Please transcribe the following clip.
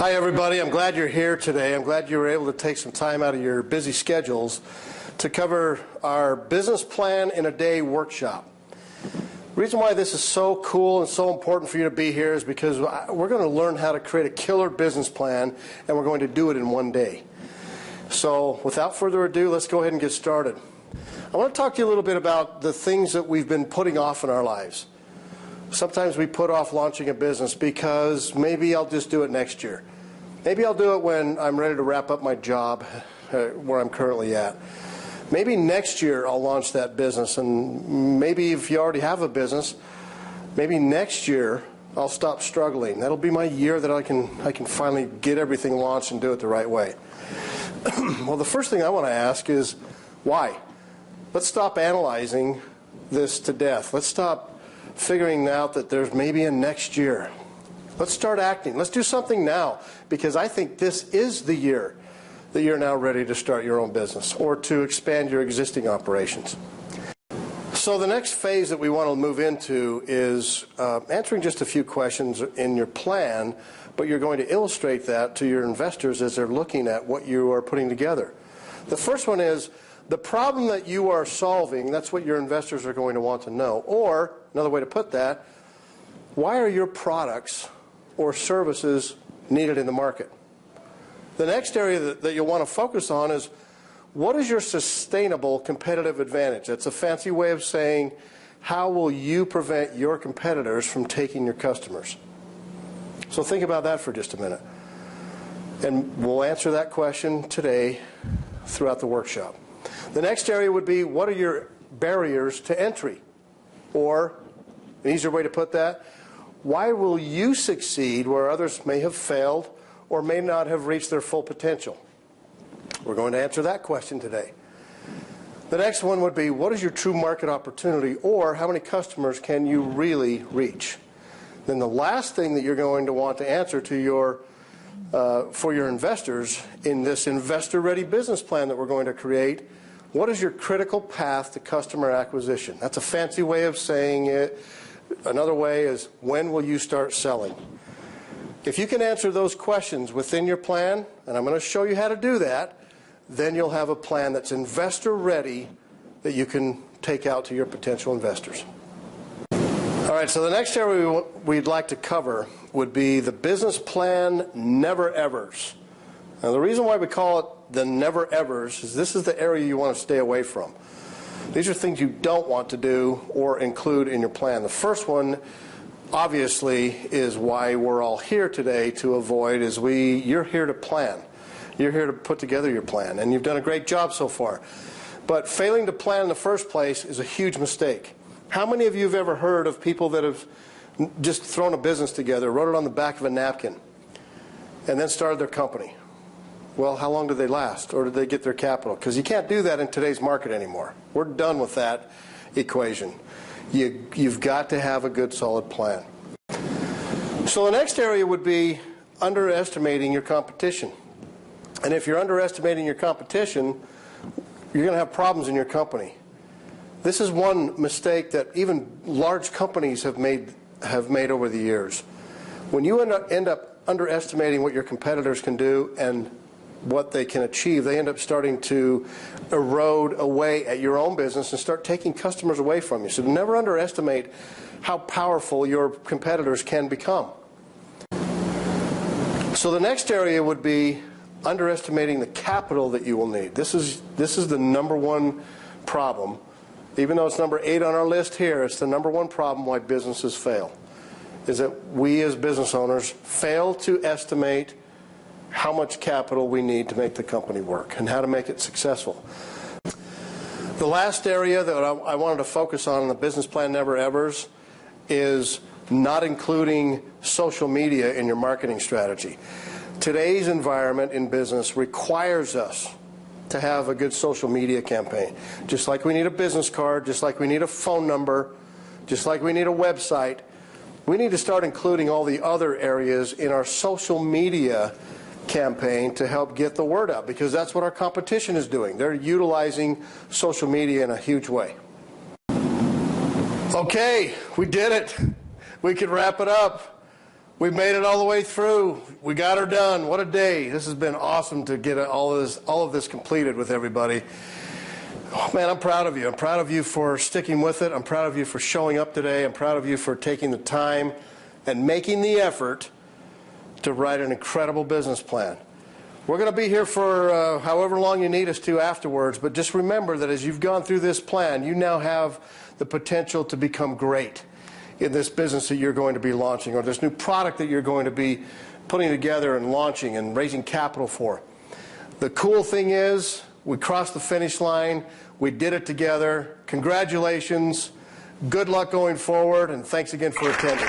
Hi everybody, I'm glad you're here today. I'm glad you were able to take some time out of your busy schedules to cover our business plan in a day workshop. The reason why this is so cool and so important for you to be here is because we're going to learn how to create a killer business plan, and we're going to do it in one day. So without further ado, let's go ahead and get started. I want to talk to you a little bit about the things that we've been putting off in our lives. Sometimes we put off launching a business because maybe I'll just do it next year. Maybe I'll do it when I'm ready to wrap up my job where I'm currently at. Maybe next year I'll launch that business, and maybe if you already have a business, maybe next year I'll stop struggling. That'll be my year that I can finally get everything launched and do it the right way. Well, the first thing I want to ask is why? Let's stop analyzing this to death. Let's stop figuring out that there's maybe a next year. Let's start acting. Let's do something now, because I think this is the year that you're now ready to start your own business or to expand your existing operations. So the next phase that we want to move into is answering just a few questions in your plan, but you're going to illustrate that to your investors as they're looking at what you are putting together. The first one is the problem that you are solving. That's what your investors are going to want to know. Or, another way to put that, why are your products or services needed in the market? The next area that you'll want to focus on is, what is your sustainable competitive advantage? That's a fancy way of saying, how will you prevent your competitors from taking your customers? So think about that for just a minute. And we'll answer that question today throughout the workshop. The next area would be, what are your barriers to entry? Or, an easier way to put that, why will you succeed where others may have failed or may not have reached their full potential? We're going to answer that question today. The next one would be, what is your true market opportunity, or how many customers can you really reach? Then the last thing that you're going to want to answer to for your investors in this investor-ready business plan that we're going to create, what is your critical path to customer acquisition? That's a fancy way of saying it. Another way is, when will you start selling? If you can answer those questions within your plan, and I'm going to show you how to do that, then you'll have a plan that's investor-ready that you can take out to your potential investors. All right, so the next area we'd like to cover would be the business plan never-evers. Now, the reason why we call it the never-evers is this is the area you want to stay away from. These are things you don't want to do or include in your plan. The first one, obviously, is why we're all here today to avoid, is you're here to plan. You're here to put together your plan, and you've done a great job so far. But failing to plan in the first place is a huge mistake. How many of you have ever heard of people that have just thrown a business together, wrote it on the back of a napkin, and then started their company? Well, how long did they last, or did they get their capital? Because you can't do that in today's market anymore. We're done with that equation. You've got to have a good, solid plan. So the next area would be underestimating your competition. And if you're underestimating your competition, you're going to have problems in your company. This is one mistake that even large companies have made over the years. When you end up underestimating what your competitors can do and what they can achieve, they end up starting to erode away at your own business and start taking customers away from you. So never underestimate how powerful your competitors can become. So the next area would be underestimating the capital that you will need. This is the number one problem. Even though it's number 8 on our list here, it's the number one problem why businesses fail, is that we as business owners fail to estimate how much capital we need to make the company work and how to make it successful. The last area that I wanted to focus on in the business plan never-evers is not including social media in your marketing strategy. Today's environment in business requires us to have a good social media campaign. Just like we need a business card, just like we need a phone number, just like we need a website, we need to start including all the other areas in our social media campaign to help get the word out, because that's what our competition is doing. They're utilizing social media in a huge way. Okay, we did it. We can wrap it up. We made it all the way through. We got her done. What a day. This has been awesome to get all of this completed with everybody. Oh, man, I'm proud of you. I'm proud of you for sticking with it. I'm proud of you for showing up today. I'm proud of you for taking the time and making the effort to write an incredible business plan. We're going to be here for however long you need us to afterwards, but just remember that as you've gone through this plan, you now have the potential to become great in this business that you're going to be launching, or this new product that you're going to be putting together and launching and raising capital for. The cool thing is, we crossed the finish line. We did it together. Congratulations. Good luck going forward, and thanks again for attending.